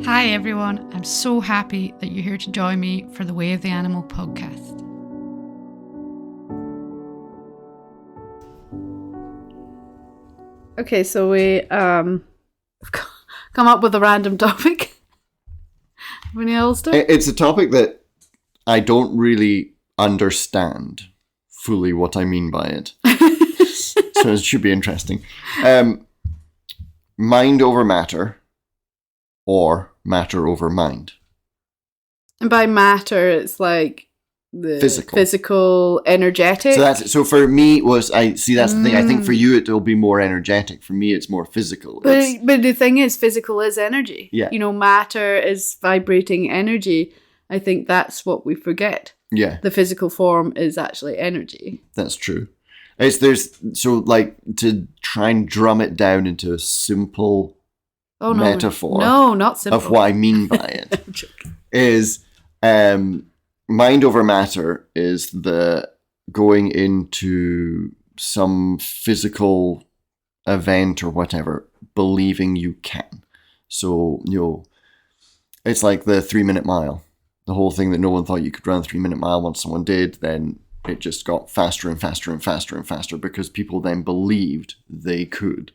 Hi everyone, I'm so happy that you're here to join me for the Way of the Animal podcast. Okay, so we come up with a random topic. Any Alastair? It's a topic that I don't really understand fully what I mean by it. So it should be interesting. Mind over matter or matter over mind. And by matter, it's like the physical energetic. So for me that's the thing. I think for you it'll be more energetic. For me it's more physical. But the thing is, physical is energy. Yeah. You know, matter is vibrating energy. I think that's what we forget. Yeah. The physical form is actually energy. That's true. To try and drum it down into a simple metaphor. No, not simple. Of what I mean by it is mind over matter is the going into some physical event or whatever, believing you can. So, it's like the 3-minute mile. The whole thing that no one thought you could run a 3-minute mile. Once someone did, then it just got faster and faster and faster and faster because people then believed they could.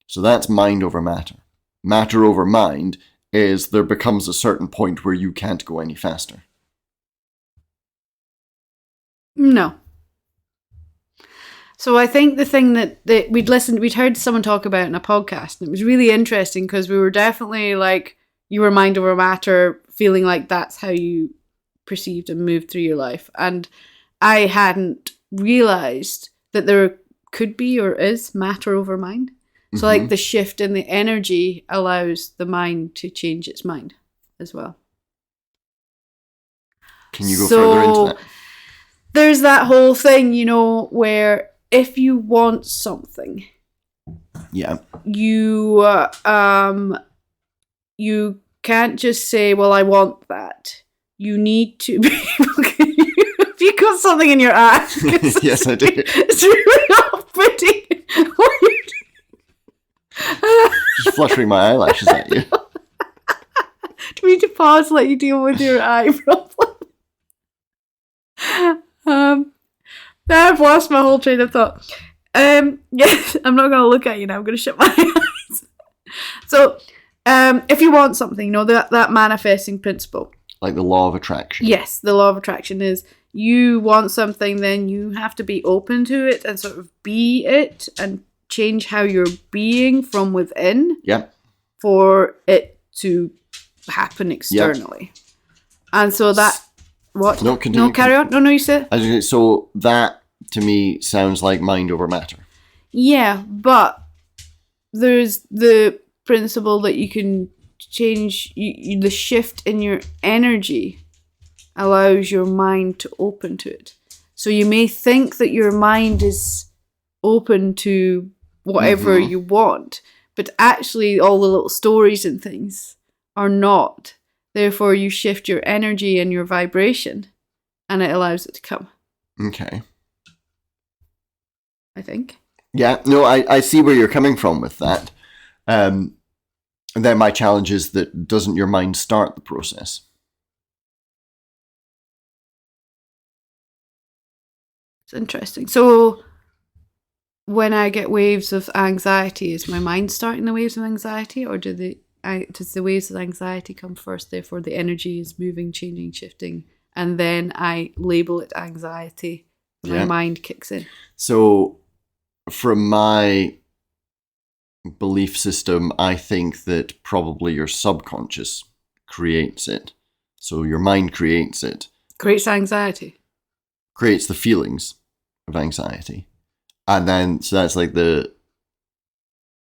So that's mind over matter. Matter over mind is there becomes a certain point where you can't go any faster. No. So I think the thing that we'd heard someone talk about in a podcast, and it was really interesting because we were definitely like, you were mind over matter, feeling like that's how you perceived and moved through your life. And I hadn't realized that there could be or is matter over mind. So like the shift in the energy allows the mind to change its mind as well. Can you go further into that? There's that whole thing, where if you want something, you can't just say, well, I want that. You need to be able to... If you got something in your eye... Yes, I do. It's really off-putting. Just fluttering my eyelashes at you. Do we need to pause, let you deal with your eye problem? I've lost my whole train of thought. Yes, I'm not going to look at you now. I'm going to shut my eyes. So, if you want something, that manifesting principle. Like the law of attraction. Yes, the law of attraction is you want something, then you have to be open to it and sort of be it and change how you're being from within for it to happen externally. Yep. And so that... What? No, continue. No, carry on. No, you said. So that, to me, sounds like mind over matter. Yeah, but there's the principle that you can change... the shift in your energy allows your mind to open to it. So you may think that your mind is open to whatever you want, but actually all the little stories and things are not. Therefore, you shift your energy and your vibration, and it allows it to come. Okay. I think. Yeah, no, I see where you're coming from with that. And then my challenge is that doesn't your mind start the process? It's interesting. So when I get waves of anxiety, is my mind starting the waves of anxiety, or does the waves of anxiety come first? Therefore, the energy is moving, changing, shifting, and then I label it anxiety. My mind kicks in. So, from my belief system, I think that probably your subconscious creates it. So your mind creates it. Creates anxiety. Creates the feelings of anxiety. And then, so that's like the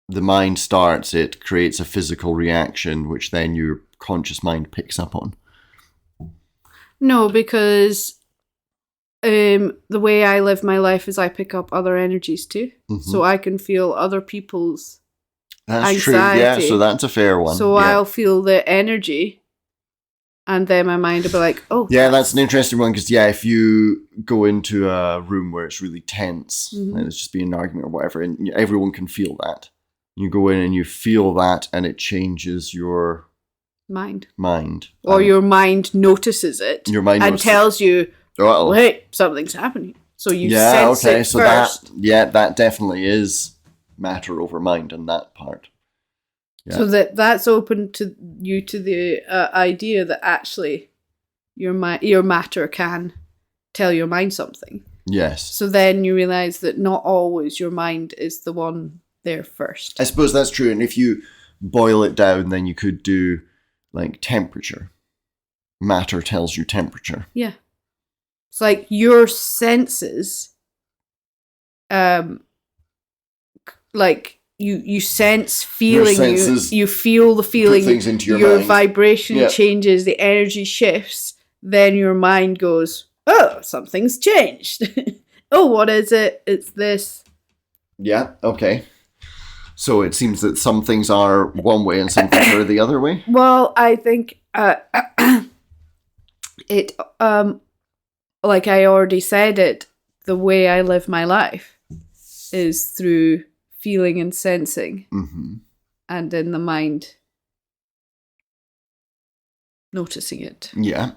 mind starts it, creates a physical reaction, which then your conscious mind picks up on. No, because the way I live my life is I pick up other energies too. So I can feel other people's anxiety. True, yeah, so that's a fair one. So I'll feel the energy, and then my mind will be like, oh. Yeah, that's an interesting one, because, if you go into a room where it's really tense, and it's just being an argument or whatever, and everyone can feel that. You go in and you feel that, and it changes your Mind. Or your mind notices it. Your mind and tells you, well, oh, hey, something's happening. So you sense it so first. that definitely is matter over mind in that part. Yeah. So that's open to you to the idea that actually your matter can tell your mind something. Yes. So then you realise that not always your mind is the one there first. I suppose that's true. And if you boil it down, then you could do like temperature. Matter tells you temperature. Yeah. It's like your senses, like you sense feeling, you feel the feeling, put things into your mind. Vibration changes, the energy shifts, then your mind goes, oh, something's changed. Oh, what is it? It's this. Yeah, okay. So it seems that some things are one way and some things are the other way? Well, I think it, like I already said it, the way I live my life is through feeling and sensing, and in the mind noticing it. Yeah.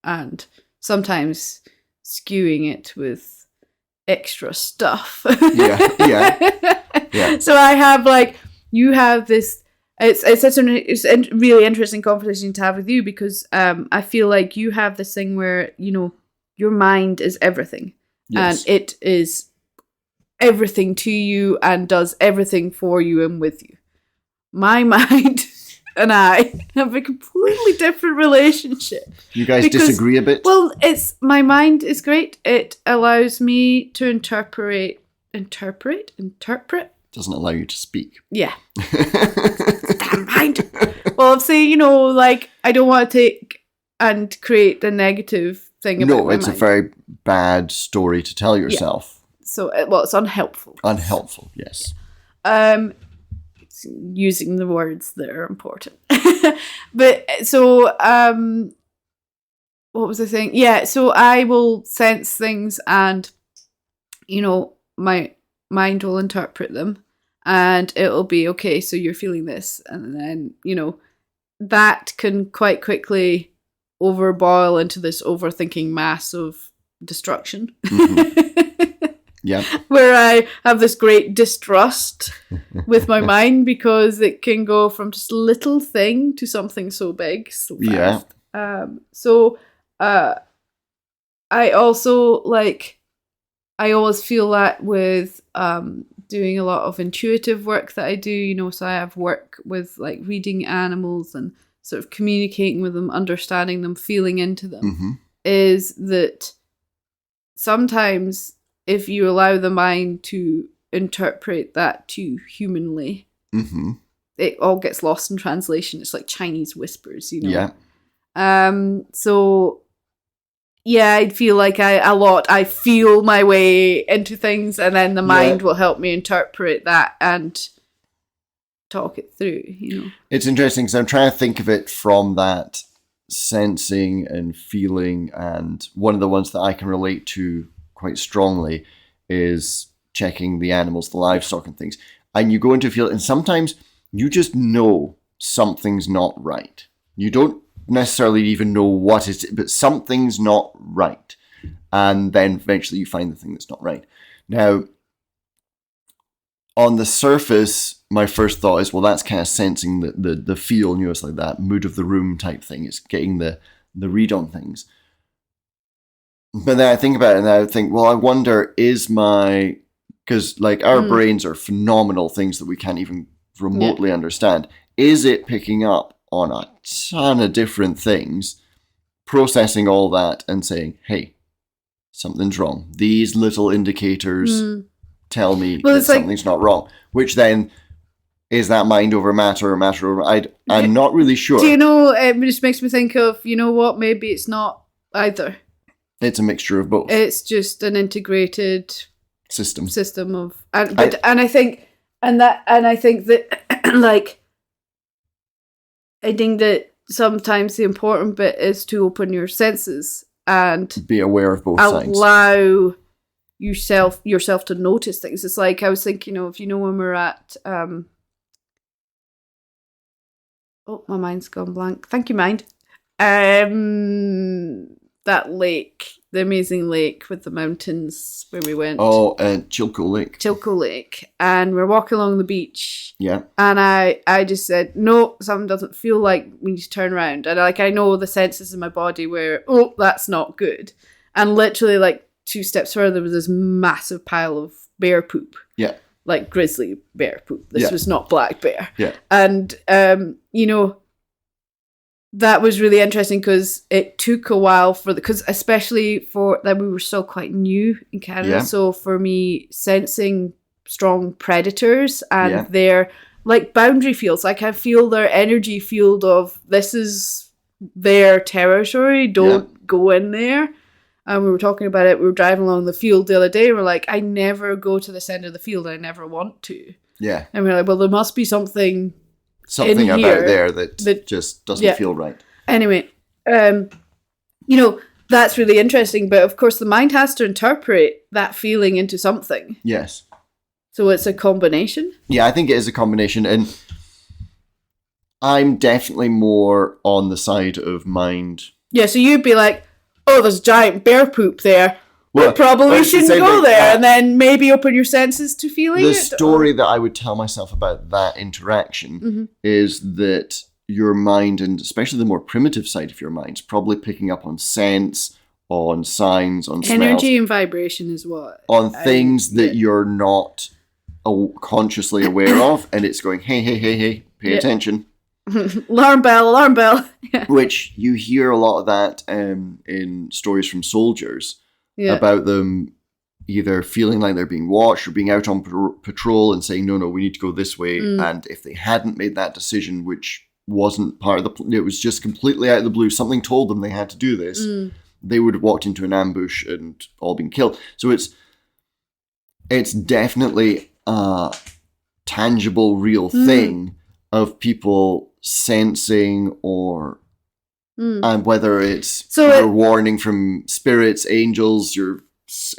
And sometimes skewing it with extra stuff. Yeah. So I have you have this. It's a really interesting conversation to have with you because I feel like you have this thing where your mind is everything, and it is everything to you and does everything for you and with you. My mind and I have a completely different relationship. You guys disagree a bit? Well, my mind is great. It allows me to interpret. Doesn't allow you to speak. Yeah. Damn mind. Well, say, I don't want to take and create a negative thing about my mind. No, it's a very bad story to tell yourself. Yeah. So, it's unhelpful. Unhelpful, yes. Using the words that are important. But, so, what was I saying? Yeah, so I will sense things and, my mind will interpret them and it'll be, okay, so you're feeling this. And then, that can quite quickly overboil into this overthinking mass of destruction. Yeah. Where I have this great distrust with my mind because it can go from just a little thing to something so big so fast. Yeah. I also I always feel that with doing a lot of intuitive work that I do, so I have work with reading animals and sort of communicating with them, understanding them, feeling into them, is that sometimes if you allow the mind to interpret that too humanly, it all gets lost in translation. It's like Chinese whispers, Yeah. So yeah, I'd feel like I feel my way into things, and then the mind will help me interpret that and talk it through, It's interesting because I'm trying to think of it from that sensing and feeling, and one of the ones that I can relate to quite strongly is checking the animals, the livestock and things. And you go into a field and sometimes you just know something's not right. You don't necessarily even know what it is, but something's not right. And then eventually you find the thing that's not right. Now, on the surface, my first thought is, well, that's kind of sensing the feel, it's like that mood of the room type thing. It's getting the read on things. But then I think about it and I think, well, I wonder, because our brains are phenomenal things that we can't even remotely understand. Is it picking up on a ton of different things, processing all that and saying, hey, something's wrong. These little indicators tell me that something's not wrong, which then is that mind over matter or matter over... I'm not really sure. Do you know, it just makes me think of, what, maybe it's not either. It's a mixture of both. It's just an integrated system of, I think that I think that sometimes the important bit is to open your senses and be aware of both sides. Allow yourself to notice things. It's like I was thinking of, when we're at Oh, my mind's gone blank. Thank you, mind. That lake, the amazing lake with the mountains where we went. Oh, Chilco Lake. Chilco Lake. And we're walking along the beach. Yeah. And I just said, no, something doesn't feel like we need to turn around. And I know the senses in my body where, oh, that's not good. And literally like 2 steps further was this massive pile of bear poop. Yeah. Like grizzly bear poop. This was not black bear. Yeah. And, that was really interesting because it took a while because especially for that we were still quite new in Canada. Yeah. So for me, sensing strong predators and Yeah. their like boundary fields, like I feel their energy field of this is their territory. Don't go in there. And we were talking about it. We were driving along the field the other day. We're like, I never go to this end of the field. I never want to. Yeah. And we're like, well, there must be something About there that just doesn't feel right. Anyway, that's really interesting. But of course, the mind has to interpret that feeling into something. Yes. So it's a combination? Yeah, I think it is a combination. And I'm definitely more on the side of mind. Yeah, so you'd be like, oh, there's giant bear poop there. Well, we probably shouldn't go there. And then maybe open your senses to feeling the it. The story that I would tell myself about that interaction is that your mind, and especially the more primitive side of your mind, is probably picking up on scents, on signs, on smells. Energy and vibration is what? On things that you're not consciously aware of. And it's going, hey, pay attention. Alarm bell. Which you hear a lot of that in stories from soldiers. Yeah. About them either feeling like they're being watched or being out on patrol and saying, no, we need to go this way. And if they hadn't made that decision, which wasn't part of it was just completely out of the blue, something told them they had to do this, they would have walked into an ambush and all been killed. So it's definitely a tangible, real thing of people sensing or... And whether it's your warning from spirits, angels, your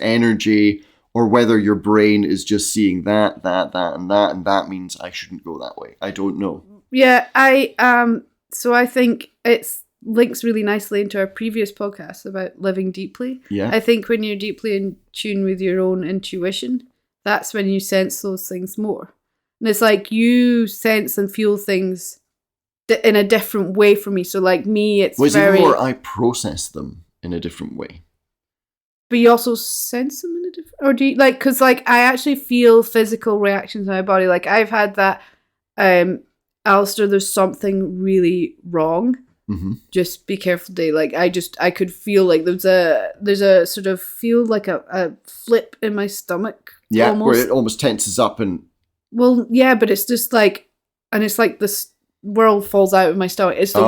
energy, or whether your brain is just seeing that, and that means I shouldn't go that way. I don't know. Yeah, so I think it links really nicely into our previous podcast about living deeply. Yeah. I think when you're deeply in tune with your own intuition, that's when you sense those things more. And it's like you sense and feel things in a different way for me. So like me, it's very... more I process them in a different way. But you also sense them in a different... Or do you... Like, because like I actually feel physical reactions in my body. Like I've had that... Alastair, there's something really wrong. Just be careful, Dave. Like I could feel like there's a sort of feel like a flip in my stomach. Yeah, almost. Where it almost tenses up and... Well, yeah, but it's just like... And it's like this... world falls out of my stomach. It's the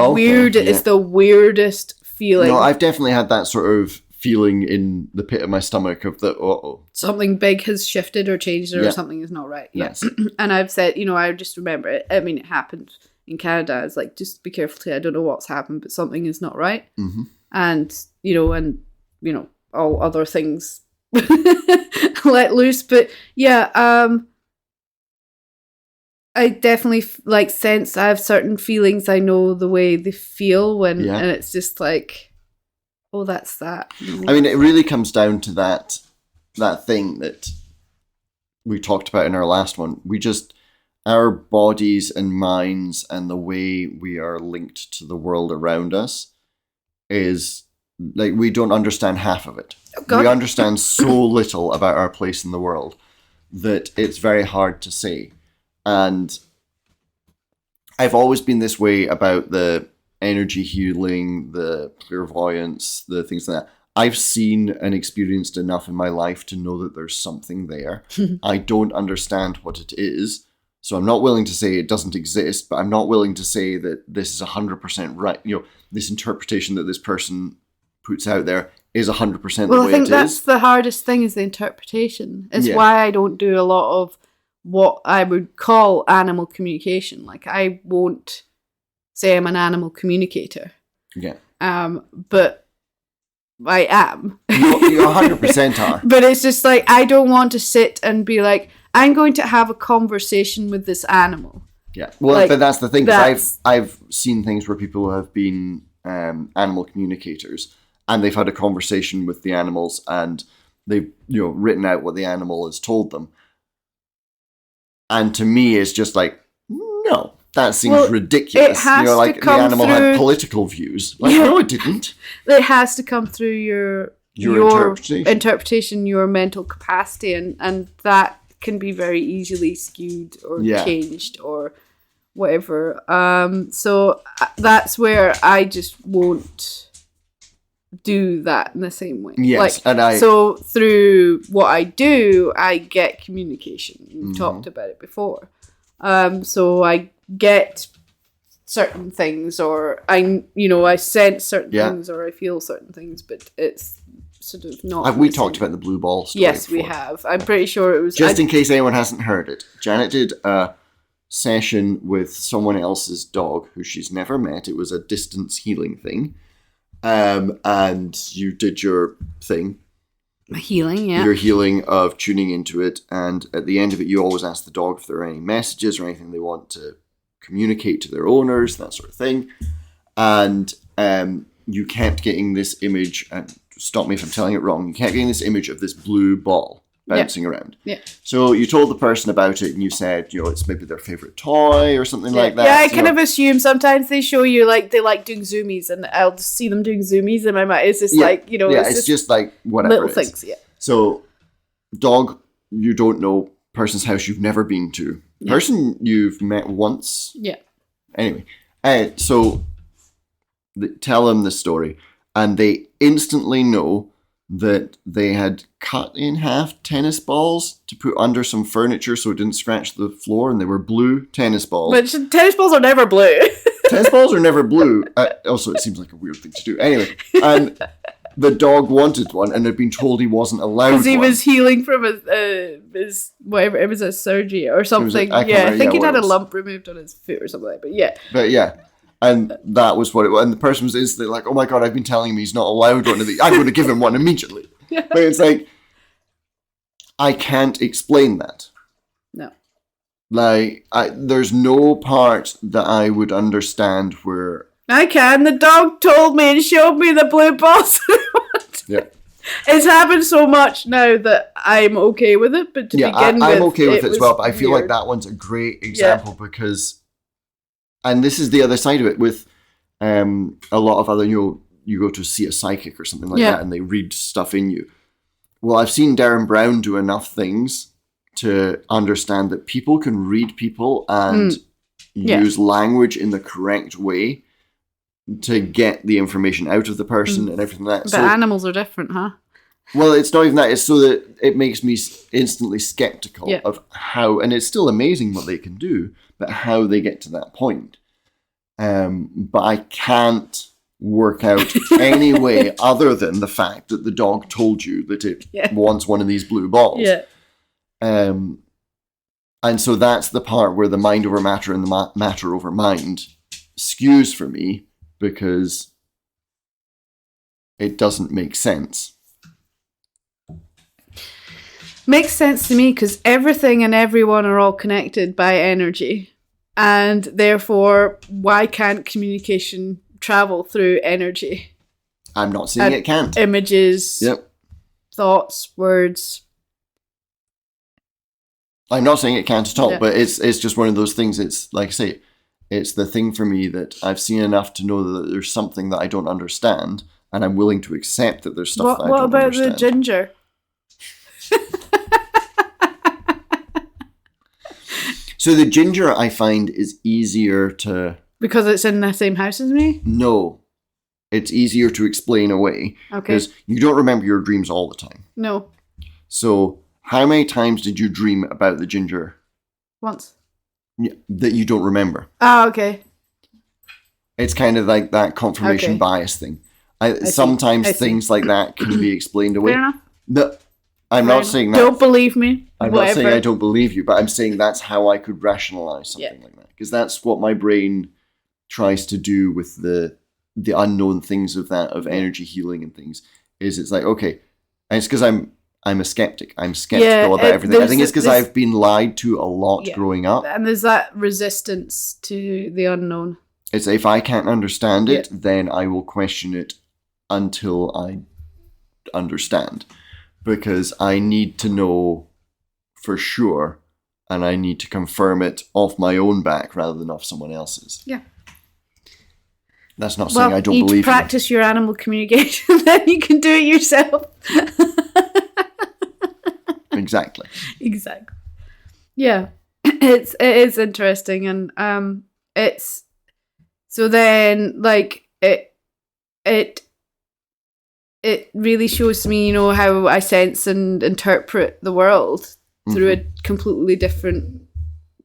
it's the weirdest feeling. No, I've definitely had that sort of feeling in the pit of my stomach of the something big has shifted or changed or something is not right. Yes. And I've said, I just remember it. I mean, it happened in Canada. It's like, just be careful today. I don't know what's happened, but something is not right. And all other things let loose. But yeah, I definitely sense I have certain feelings. I know the way they feel and it's just like, oh, that's that. I mean, it really comes down to that thing that we talked about in our last one. Our bodies and minds and the way we are linked to the world around us is like, we don't understand half of it. Oh, we understand so little about our place in the world that it's very hard to say. And I've always been this way about the energy healing, the clairvoyance, the things like that. I've seen and experienced enough in my life to know that there's something there. I don't understand what it is. So I'm not willing to say it doesn't exist, but I'm not willing to say that this is 100% right. This interpretation that this person puts out there is 100% the way it is. Well, I think that's the hardest thing, is the interpretation. It's why I don't do a lot of what I would call animal communication. Like, I won't say I'm an animal communicator. Yeah. But I am. You 100% are. But it's just like, I don't want to sit and be like, I'm going to have a conversation with this animal. Yeah. Well, Like, but that's the thing. 'Cause that's- I've seen things where people have been animal communicators, and they've had a conversation with the animals, and they've written out what the animal has told them. And to me, it's just like, no, that seems ridiculous. It has to like the come animal through... had political views. Like, no, it didn't. It has to come through your interpretation, your mental capacity, and that can be very easily skewed or changed or whatever. So that's where I just won't do that in the same way. Yes, so through what I do, I get communication. We've talked about it before. So I get certain things, or I sense certain things, or I feel certain things, but it's sort of not. Have we talked about the blue ball story? Yes, before? we have. I'm pretty sure it was. Just in case anyone hasn't heard it, Janet did a session with someone else's dog who she's never met. It was a distance healing thing. And you did your thing. Healing, yeah. Your healing of tuning into it. And at the end of it, you always ask the dog if there are any messages or anything they want to communicate to their owners, that sort of thing. And you kept getting this image, and stop me if I'm telling it wrong, you kept getting this image of this blue ball bouncing around. Yeah. So you told the person about it, and you said, it's maybe their favorite toy or something like that. Yeah, I kind of assume sometimes they show you they like doing zoomies, and I'll just see them doing zoomies in my mind. It's just it's just like whatever. Little things, yeah. So, dog you don't know, person's house you've never been to, person you've met once. Yeah. Anyway, so tell them the story, and they instantly know that they had cut in half tennis balls to put under some furniture so it didn't scratch the floor, and they were blue tennis balls. But tennis balls are never blue. Tennis balls are never blue. Also, it seems like a weird thing to do. Anyway, and the dog wanted one and had been told he wasn't allowed one. Because he was healing from his whatever, it was a surgery or something. I think he'd had a lump removed on his foot or something like that. But yeah. And that was what it was. And the person was instantly like, oh my God, I've been telling him he's not allowed one of these. I'm going to give him one immediately. Yeah. But it's like, I can't explain that. No. There's no part that I would understand where... I can. The dog told me and showed me the blue balls. Yeah. It's happened so much now that I'm okay with it. But to begin with, I'm okay with it as well. But I feel weird. like that one's a great example because... And this is the other side of it with a lot of other, you go to see a psychic or something like that and they read stuff in you. Well, I've seen Darren Brown do enough things to understand that people can read people and use language in the correct way to get the information out of the person and everything like that. But animals are different, huh? Well, it's not even that. It's so that it makes me instantly skeptical of how, and it's still amazing what they can do, but how they get to that point. But I can't work out any way other than the fact that the dog told you that it wants one of these blue balls. Yeah. And so that's the part where the mind over matter and the matter over mind skews for me because it doesn't make sense. Makes sense to me because everything and everyone are all connected by energy. And therefore, why can't communication travel through energy? I'm not saying it can't. Images, thoughts, words. I'm not saying it can't at all, but it's just one of those things. It's like I say, it's the thing for me that I've seen enough to know that there's something that I don't understand, and I'm willing to accept that there's stuff that I don't understand. What about the ginger? So the ginger, I find, is easier to... Because it's in the same house as me? No. It's easier to explain away. Okay. Because you don't remember your dreams all the time. No. So how many times did you dream about the ginger? Once. Yeah, that you don't remember. Oh, okay. It's kind of like that confirmation bias thing. Sometimes things like that can be explained away. Fair enough. No, I'm not saying that. Don't believe me. I'm not saying I don't believe you, but I'm saying that's how I could rationalize something like that. Because that's what my brain tries to do with the unknown things of energy healing and things. Is it's like, okay, and it's because I'm I'm a skeptic. I'm skeptical about everything. I think it's because I've been lied to a lot growing up. And there's that resistance to the unknown. It's if I can't understand it, then I will question it until I understand. Because I need to know for sure, and I need to confirm it off my own back rather than off someone else's. Yeah. That's not saying I don't believe you practice your animal communication, then you can do it yourself. Exactly. Yeah. It is interesting, and it's so then like it really shows me, how I sense and interpret the world through a completely different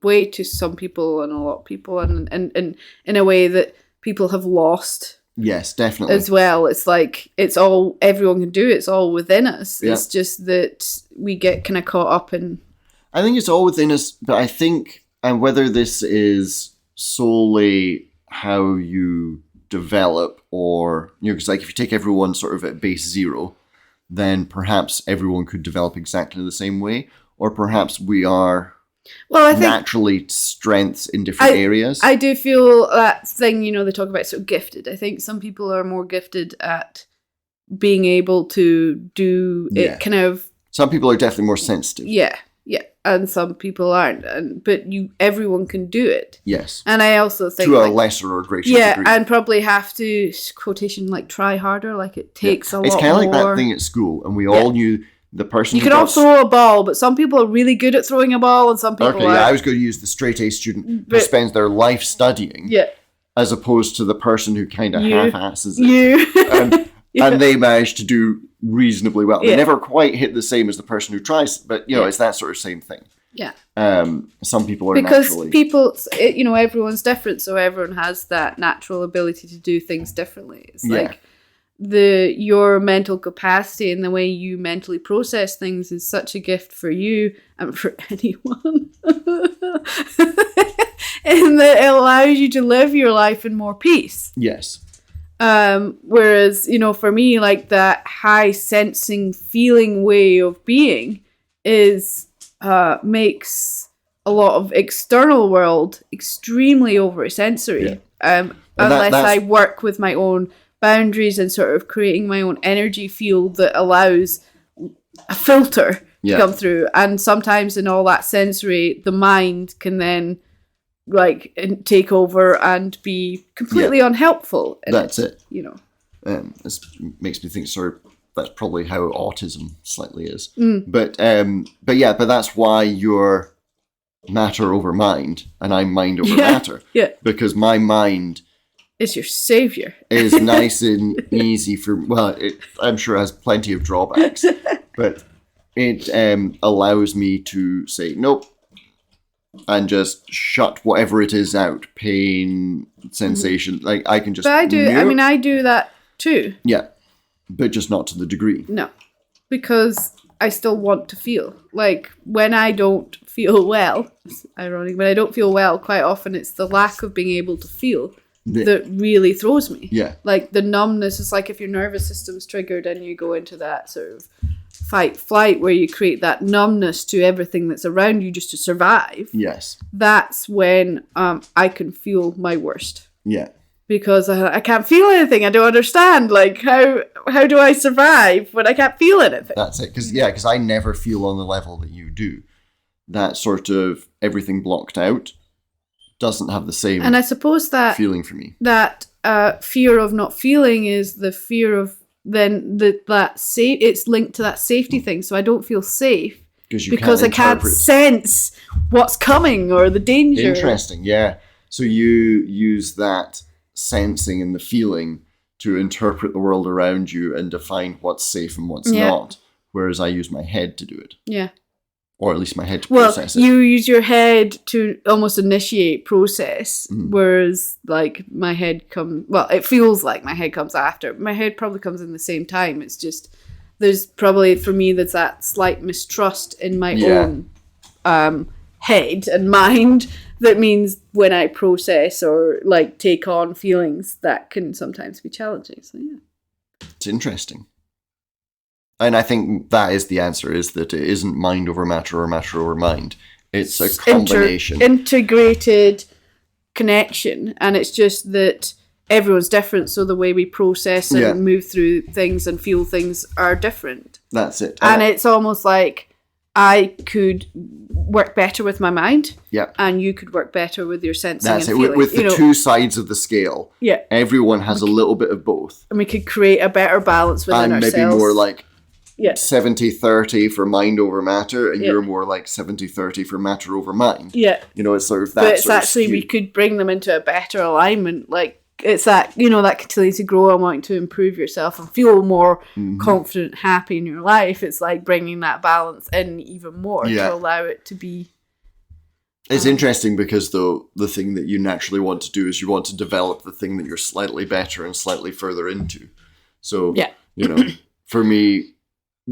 way to some people and a lot of people, and in a way that people have lost. Yes, definitely. As well. It's like everyone can do it. It's all within us. Yeah. It's just that we get kind of caught up in. I think it's all within us, but I think, and whether this is solely how you develop or, because like if you take everyone sort of at base zero, then perhaps everyone could develop exactly the same way, or perhaps we are I think naturally strengths in different areas. I do feel that thing, they talk about sort of gifted. I think some people are more gifted at being able to do it kind of. Some people are definitely more sensitive. Yeah. And some people aren't. But everyone can do it. Yes. And I also think to a lesser or greater degree. Yeah, and probably have to, quotation, like try harder. Like it takes a lot more. It's kind of like that thing at school, and we all knew the person you can all throw a ball, but some people are really good at throwing a ball, and some people are. I was going to use the straight A student who spends their life studying, as opposed to the person who kind of half-asses it, and they manage to do reasonably well. They never quite hit the same as the person who tries, but it's that sort of same thing. Yeah. Some people are naturally because people, everyone's different, so everyone has that natural ability to do things differently. It's like. Your mental capacity and the way you mentally process things is such a gift for you and for anyone. And that it allows you to live your life in more peace. Yes. Whereas, for me, like that high sensing feeling way of being is makes a lot of external world extremely oversensory. Unless I work with my own boundaries and sort of creating my own energy field that allows a filter to come through. And sometimes in all that sensory, the mind can then like take over and be completely unhelpful. That's it. This makes me think that's probably how autism slightly is. But that's why you're matter over mind and I'm mind over matter. Yeah. Because my mind is your savior. Is nice and easy I'm sure it has plenty of drawbacks, but it allows me to say nope and just shut whatever it is out, pain, sensation. Like I can just. But I do. I mean, I do that too. Yeah, but just not to the degree. No, because I still want to feel. Like when I don't feel well, it's ironic. When I don't feel well, quite often it's the lack of being able to feel that really throws me. Yeah. Like the numbness is like if your nervous system's triggered and you go into that sort of fight flight where you create that numbness to everything that's around you just to survive. Yes. That's when I can feel my worst. Yeah. Because I can't feel anything. I don't understand. Like how do I survive when I can't feel anything? That's it. Because I never feel on the level that you do. That sort of everything blocked out doesn't have the same and I suppose that feeling for me. That fear of not feeling is the fear of then it's linked to that safety thing. So I don't feel safe because I can't sense what's coming or the danger. Interesting, yeah. So you use that sensing and the feeling to interpret the world around you and define what's safe and what's not. Whereas I use my head to do it. Yeah. Or at least my head to process it. You use your head to almost initiate process, whereas like my head it feels like my head comes after. My head probably comes in the same time. It's just, there's probably, for me, there's that slight mistrust in my own head and mind that means when I process or like take on feelings that can sometimes be challenging. So yeah. It's interesting. And I think that is the answer, is that it isn't mind over matter or matter over mind. It's a combination. Integrated connection. And it's just that everyone's different, so the way we process and move through things and feel things are different. That's it. And it's almost like I could work better with my mind, and you could work better with your sensing. That's and it. feeling. With the two sides of the scale, everyone has a little bit of both. And we could create a better balance within ourselves. And maybe more like 70-30 for mind over matter, and you're more like 70-30 for matter over mind. Yeah. You know, it's sort of that. But it's actually, we could bring them into a better alignment. Like, it's that, you know, that continuing to grow and wanting to improve yourself and feel more confident, happy in your life. It's like bringing that balance in even more to allow it to be. It's interesting because, though, the thing that you naturally want to do is you want to develop the thing that you're slightly better and slightly further into. So, you know, for me,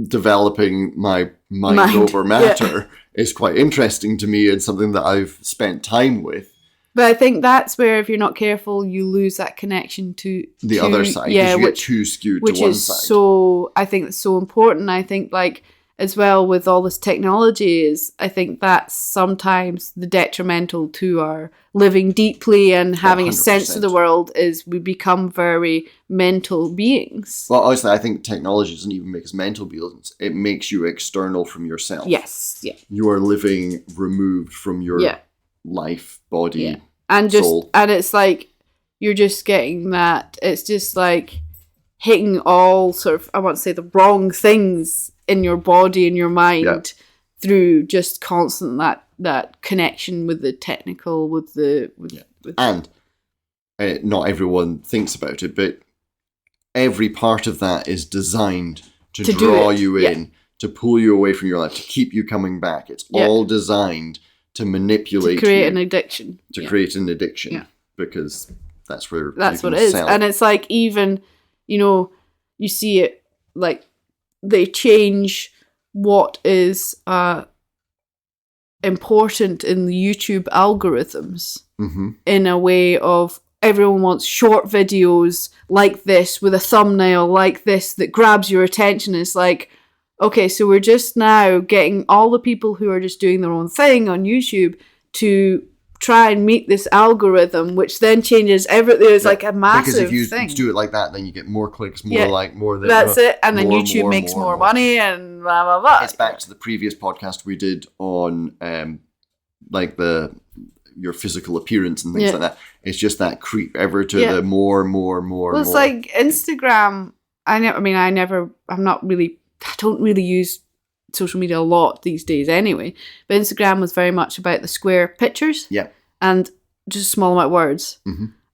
developing my mind over matter is quite interesting to me and something that I've spent time with. But I think that's where, if you're not careful, you lose that connection to the other side. Yeah, you get too skewed to one side. Which is so, I think it's so important. I think, like, as well with all this technology, is I think that's sometimes the detrimental to our living deeply and having 100%. A sense of the world, is we become very mental beings. Well, honestly, I think technology doesn't even make us mental beings. It makes you external from yourself. Yes, yeah. You are living removed from your life, body, and just soul. And it's like you're just getting that. It's just like hitting all sort of, I want to say, the wrong things in your body and your mind through just constant that connection with the technical, with and not everyone thinks about it, but every part of that is designed to draw you in, to pull you away from your life, to keep you coming back. It's all designed to manipulate, to create an addiction, create an addiction, because that's what it is. And it's like, even, you know, you see it, like, they change what is important in the YouTube algorithms in a way of everyone wants short videos like this with a thumbnail like this that grabs your attention. It's like, okay, so we're just now getting all the people who are just doing their own thing on YouTube to try and meet this algorithm, which then changes everything. There's like a massive thing. Because if you do it like that, then you get more clicks, more than that's it, and then YouTube makes more money and blah blah blah. It's back to the previous podcast we did on like your physical appearance and things like that. It's just that creep ever to the more. Well, it's like Instagram. I don't really use social media a lot these days anyway, but Instagram was very much about the square pictures and just a small amount of words,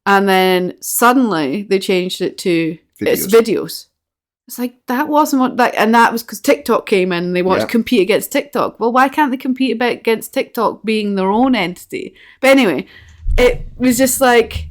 and then suddenly they changed it to it's videos. It's like, that wasn't what that, and that was because TikTok came in and they wanted to compete against TikTok. Well, why can't they compete against TikTok being their own entity? But anyway, it was just like,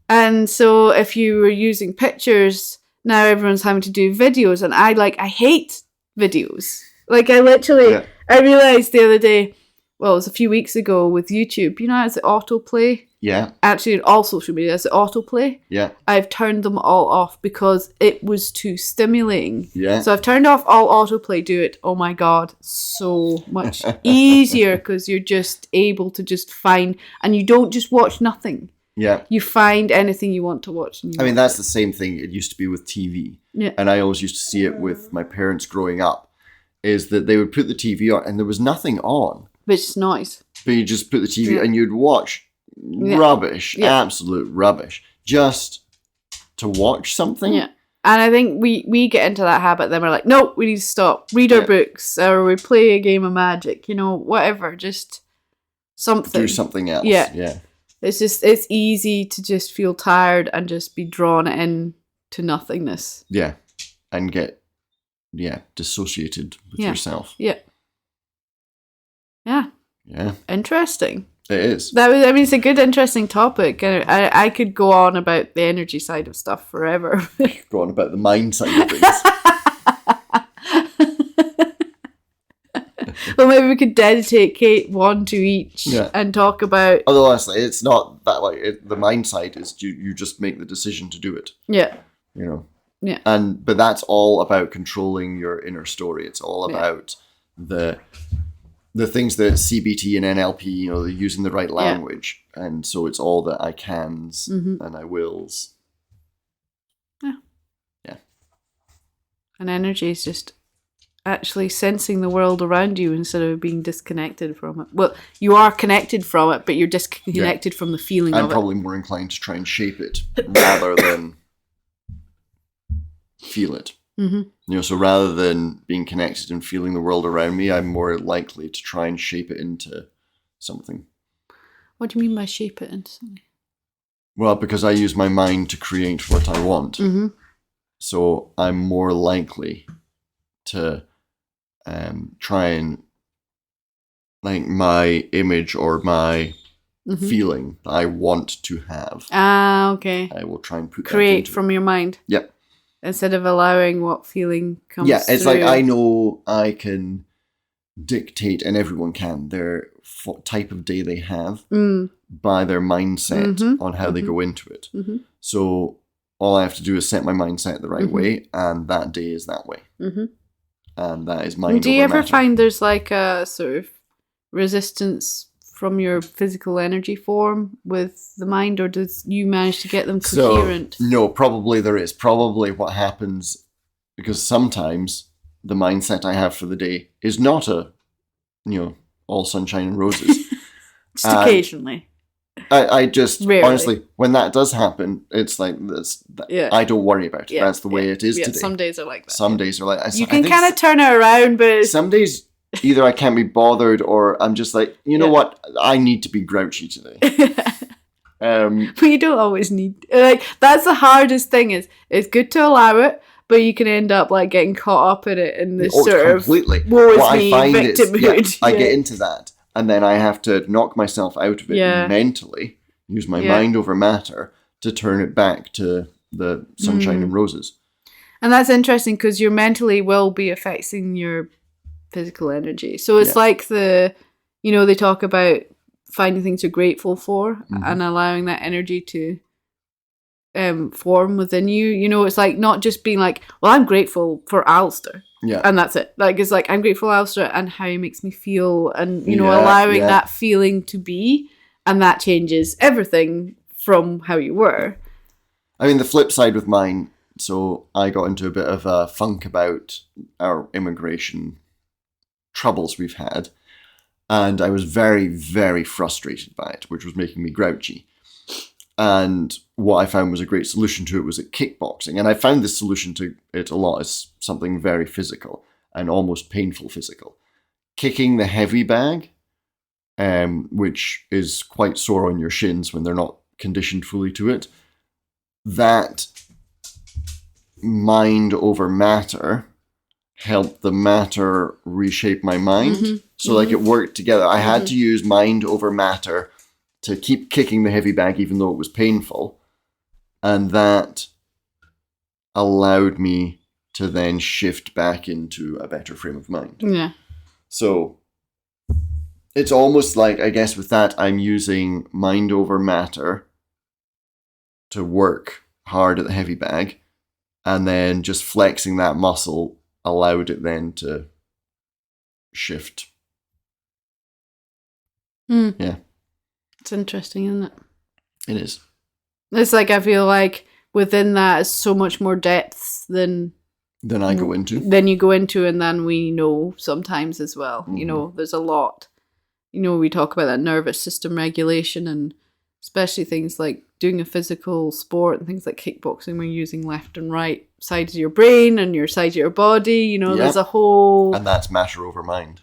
and so if you were using pictures, now everyone's having to do videos, and I hate videos. Like, I literally, I realised the other day, well, it was a few weeks ago with YouTube, you know, it's the autoplay. Yeah. Actually, all social media, it's the autoplay. Yeah. I've turned them all off because it was too stimulating. Yeah. So I've turned off all autoplay, do it. Oh my God, so much easier, because you're just able to just find, and you don't just watch nothing. Yeah. You find anything you want to watch. I mean, that's the same thing it used to be with TV. Yeah. And I always used to see it with my parents growing up, is that they would put the TV on and there was nothing on. But it's noise. But you just put the TV and you'd watch rubbish, absolute rubbish, just to watch something. Yeah. And I think we get into that habit, then we're like, no, we need to stop. Read our books, or we play a game of Magic, you know, whatever, just something. Do something else. Yeah. It's easy to just feel tired and just be drawn into nothingness. Yeah. And get, dissociated with yourself. Yeah. Yeah. Yeah. Interesting. It is. It's a good, interesting topic. I could go on about the energy side of stuff forever. Go on about the mind side of things. Well, maybe we could dedicate one to each and talk about... Although, honestly, it's not that, like, the mind side is you just make the decision to do it. Yeah. You know, Yeah. But that's all about controlling your inner story. It's all about the things that CBT and NLP, they're using the right language. And so it's all the I cans and I wills. Yeah. And energy is just actually sensing the world around you instead of being disconnected from it. Well, you are connected from it, but you're disconnected from the feeling of it. I'm probably more inclined to try and shape it rather than feel it. Mm-hmm. So rather than being connected and feeling the world around me, I'm more likely to try and shape it into something. What do you mean by shape it into something? Well, because I use my mind to create what I want. Mm-hmm. So I'm more likely to try and, like, my image or my feeling that I want to have. Ah, okay. I will try and create from your mind. Yep. Instead of allowing what feeling comes Yeah, it's through. like I know I can dictate, and everyone can, their type of day they have by their mindset on how they go into it. Mm-hmm. So all I have to do is set my mindset the right way, and that day is that way. Mm-hmm. And that is mind over matter. Do you ever find there's like a sort of resistance from your physical energy form with the mind, or does you manage to get them coherent? So, no, probably there is. Probably what happens, because sometimes the mindset I have for the day is not all sunshine and roses. Just occasionally. I just, rarely. honestly, when that does happen, it's like, I don't worry about it. That's the way it is today. Some days are like that. Some days are like that. You can kind of turn it around, but... Some days, either I can't be bothered, or I'm just like, you know what? I need to be grouchy today. But you don't always need... Like, that's the hardest thing is, it's good to allow it, but you can end up like getting caught up in it in this completely. Woe is me victimhood. I get into that, and then I have to knock myself out of it mentally, use my mind over matter to turn it back to the sunshine and roses. And that's interesting because your mentally will be affecting your physical energy. So it's like they talk about finding things you're grateful for and allowing that energy to form within you. It's like not just being like, well, I'm grateful for Alastair. Yeah. And that's it. Like, it's like, I'm grateful for Alastair and how he makes me feel, and, allowing that feeling to be, and that changes everything from how you were. I mean, the flip side with mine, so I got into a bit of a funk about our immigration troubles we've had, and I was very, very frustrated by it, which was making me grouchy. And what I found was a great solution to it was at kickboxing. And I found this solution to it a lot as something very physical and almost painful physical. Kicking the heavy bag, which is quite sore on your shins when they're not conditioned fully to it. That mind over matter helped the matter reshape my mind. So like it worked together. I had to use mind over matter to keep kicking the heavy bag even though it was painful. And that allowed me to then shift back into a better frame of mind. Yeah. So it's almost like, I guess with that, I'm using mind over matter to work hard at the heavy bag. And then just flexing that muscle allowed it then to shift. Yeah. It's interesting, isn't it? It is. It's like, I feel like within that is so much more depth than I go into. Than you go into, and then we know sometimes as well. There's a lot. We talk about that nervous system regulation, and especially things like doing a physical sport and things like kickboxing, we're using left and right sides of your brain and your side of your body. There's a whole... And that's matter over mind.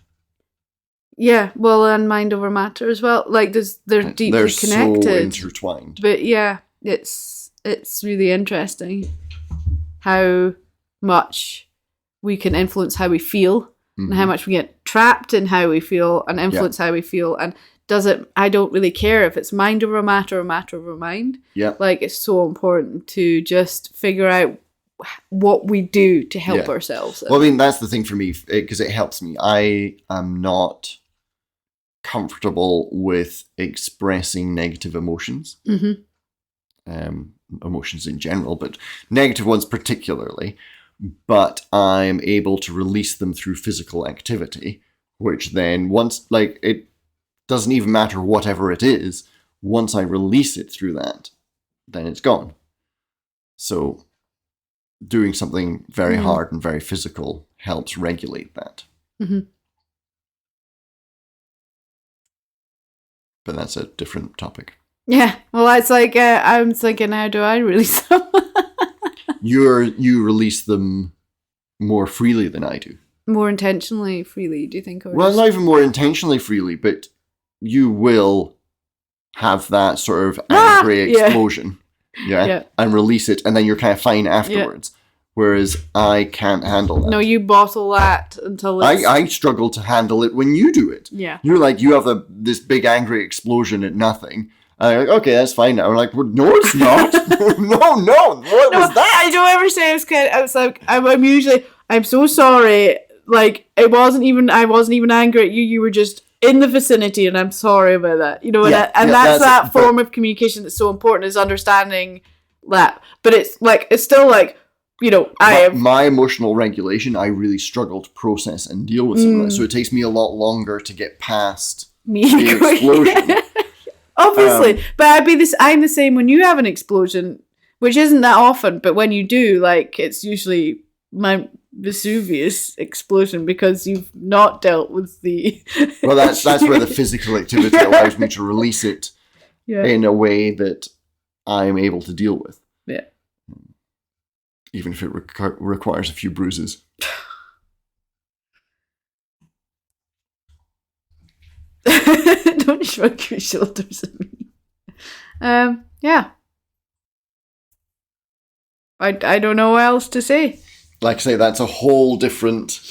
Yeah, well, and mind over matter as well. Like, they're deeply connected. So intertwined. But yeah, it's really interesting how much we can influence how we feel, and how much we get trapped in how we feel and influence how we feel. And I don't really care if it's mind over matter or matter over mind. Yeah. Like, it's so important to just figure out what we do to help ourselves. Well, I mean, that's the thing for me, because it helps me. I am not comfortable with expressing negative emotions. emotions in general, but negative ones particularly. But I'm able to release them through physical activity, which then once, like, it doesn't even matter whatever it is, once I release it through that, then it's gone. So doing something very hard and very physical helps regulate that. Mm-hmm. But that's a different topic. Yeah, well, it's like I'm thinking, how do I release them? You release them more freely than I do. More intentionally, freely, do you think? Or Well, just... not even more intentionally freely, but you will have that sort of angry explosion, and release it, and then you're kind of fine afterwards. Whereas I can't handle that. No, you bottle that until it's... I struggle to handle it when you do it. Yeah. You're like, you have this big angry explosion at nothing. I'm like, okay, that's fine now. I'm like, well, no, it's not. no, what was that? I don't ever say I'm usually, I'm so sorry. Like, I wasn't even angry at you. You were just in the vicinity, and I'm sorry about that. You know, that's that form of communication that's so important, is understanding that. But it's still like, you know, my emotional regulation, I really struggle to process and deal with something like that. So it takes me a lot longer to get past the explosion. Obviously, but I'm the same when you have an explosion, which isn't that often, but when you do, like, it's usually my Vesuvius explosion because you've not dealt with the... Well, that's where the physical activity allows me to release it in a way that I'm able to deal with. Yeah. Even if it requires a few bruises. Don't shrug your shoulders at me. Yeah. I don't know what else to say. Like I say, that's a whole different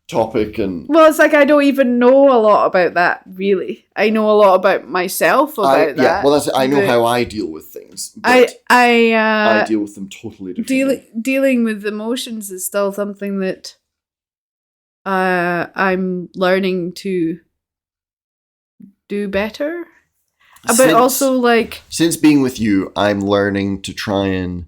topic, and well, it's like I don't even know a lot about that, really. I know a lot about myself about that. Yeah, well, I know how I deal with things. But I deal with them totally differently. Dealing with emotions is still something that I'm learning to do better. But also, like, since being with you, I'm learning to try and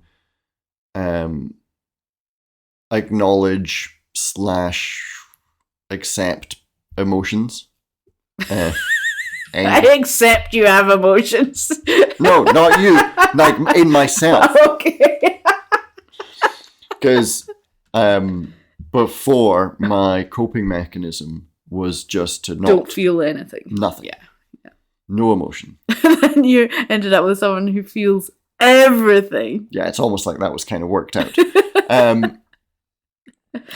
acknowledge / accept emotions. I accept you have emotions. No, not you. Like, in myself. Okay. Because before, my coping mechanism was just to don't feel anything. Nothing. Yeah. No emotion. And you ended up with someone who feels everything. Yeah, it's almost like that was kind of worked out.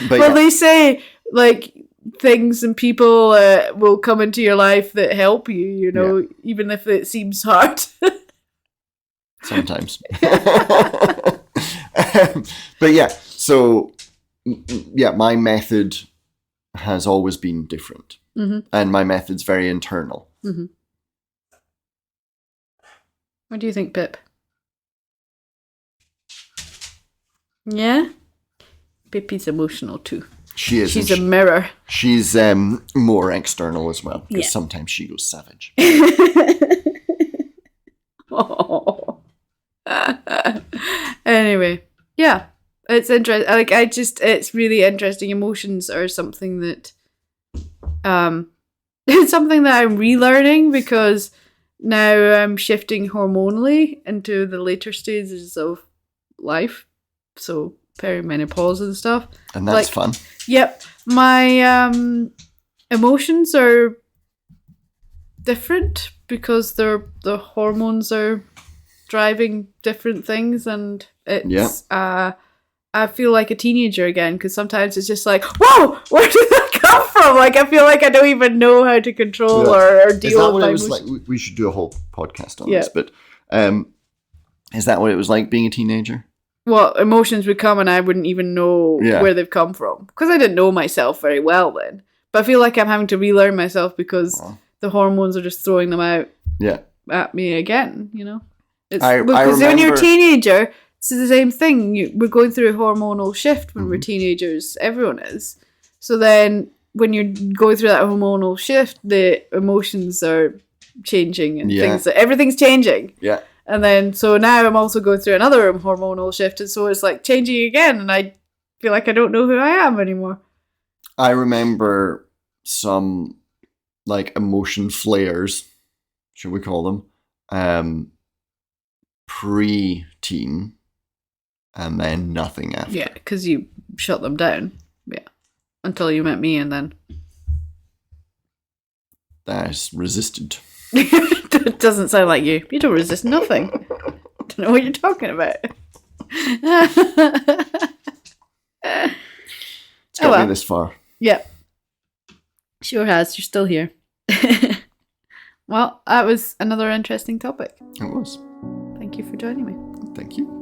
But they say, like, things and people will come into your life that help you, you know, even if it seems hard. Sometimes. But yeah, so, yeah, my method has always been different. Mm-hmm. And my method's very internal. Mm-hmm. What do you think, Pip? Yeah? Pippi's emotional too. She is. She's a mirror. She's more external as well, because sometimes she goes savage. Oh. Anyway, yeah, it's interesting. Like, it's really interesting. Emotions are something that, it's something that I'm relearning, because now I'm shifting hormonally into the later stages of life, so perimenopause and stuff. And that's fun. Yep, my emotions are different because the hormones are driving different things, and it's I feel like a teenager again, because sometimes it's just like, whoa, where did that come from? Like, I feel like I don't even know how to control or deal with my emotions. Like? We should do a whole podcast on this, but is that what it was like being a teenager? Well, emotions would come and I wouldn't even know where they've come from, because I didn't know myself very well then. But I feel like I'm having to relearn myself because the hormones are just throwing them out at me again, you know? Because when you're a teenager, it's the same thing. We're going through a hormonal shift when we're teenagers. Everyone is. So then when you're going through that hormonal shift, the emotions are changing and everything's changing. Yeah. And then, so now I'm also going through another hormonal shift. And so it's like changing again. And I feel like I don't know who I am anymore. I remember some like emotion flares, should we call them, pre-teen, and then nothing after. Yeah, because you shut them down. Yeah. Until you met me, and then... That's resisted. It doesn't sound like you. You don't resist nothing. Don't know what you're talking about. It's got me this far. Yeah. Sure has. You're still here. Well, that was another interesting topic. It was. Thank you for joining me. Thank you.